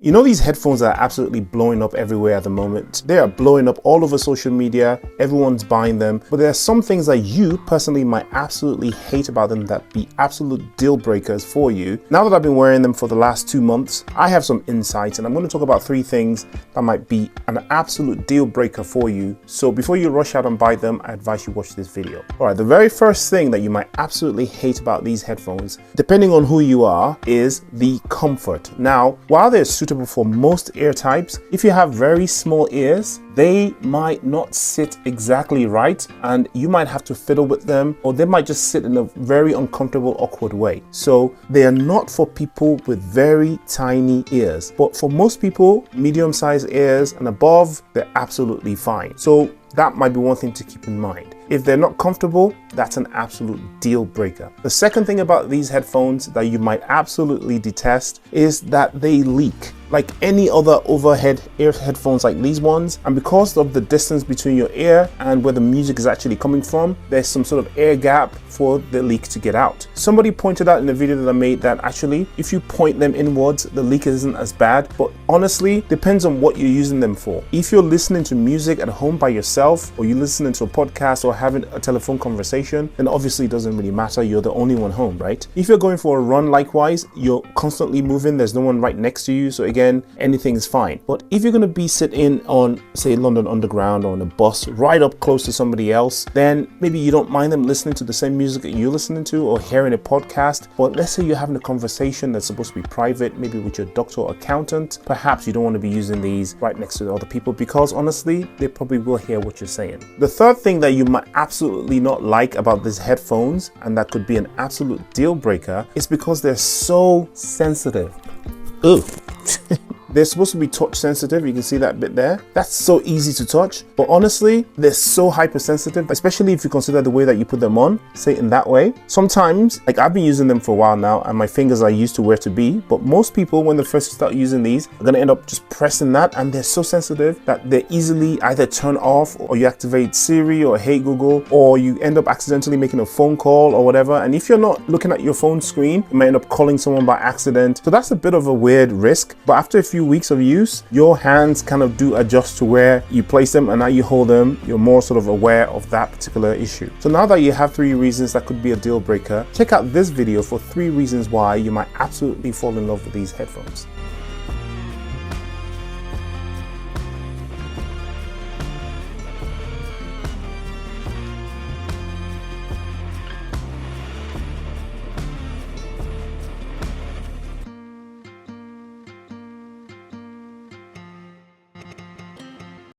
You know, these headphones are absolutely blowing up everywhere at the moment. They are blowing up all over social media. Everyone's buying them. But there are some things that you personally might absolutely hate about them that be absolute deal breakers for you. Now that I've been wearing them for the last 2 months, I have some insights and I'm going to talk about 3 things that might be an absolute deal breaker for you. So before you rush out and buy them, I advise you watch this video. All right, the very first thing that you might absolutely hate about these headphones, depending on who you are, is the comfort. Now, while they're suitable for most ear types, if you have very small ears, they might not sit exactly right and you might have to fiddle with them, or they might just sit in a very uncomfortable, awkward way. So they are not for people with very tiny ears, but for most people, medium-sized ears and above, they're absolutely fine. So that might be one thing to keep in mind. If they're not comfortable, that's an absolute deal breaker. The second thing about these headphones that you might absolutely detest is that they leak. Like any other overhead ear headphones like these ones, and because of the distance between your ear and where the music is actually coming from, there's some sort of air gap for the leak to get out. Somebody pointed out in the video that I made that actually if you point them inwards, the leak isn't as bad, but honestly depends on what you're using them for. If you're listening to music at home by yourself, or you're listening to a podcast or having a telephone conversation, then obviously it doesn't really matter, you're the only one home, right? If you're going for a run, likewise, you're constantly moving, there's no one right next to you, so again, anything is fine. But if you're going to be sitting on, say, London Underground or on a bus right up close to somebody else, then maybe you don't mind them listening to the same music that you're listening to or hearing a podcast. But let's say you're having a conversation that's supposed to be private, maybe with your doctor or accountant, perhaps you don't want to be using these right next to other people because honestly, they probably will hear what you're saying. The third thing that you might absolutely not like about these headphones, and that could be an absolute deal breaker, is because they're so sensitive. Ooh. They're supposed to be touch sensitive. You can see that bit there. That's so easy to touch, but honestly, they're so hypersensitive, especially if you consider the way that you put them on, say in that way. Sometimes, like I've been using them for a while now and my fingers are used to where to be, but most people when they first start using these are gonna end up just pressing that, and they're so sensitive that they easily either turn off, or you activate Siri or Hey Google, or you end up accidentally making a phone call or whatever. And if you're not looking at your phone screen, you might end up calling someone by accident. So that's a bit of a weird risk, but after a few weeks of use, your hands kind of do adjust to where you place them, and now you hold them, you're more sort of aware of that particular issue. So now that you have 3 reasons that could be a deal breaker, check out this video for 3 reasons why you might absolutely fall in love with these headphones.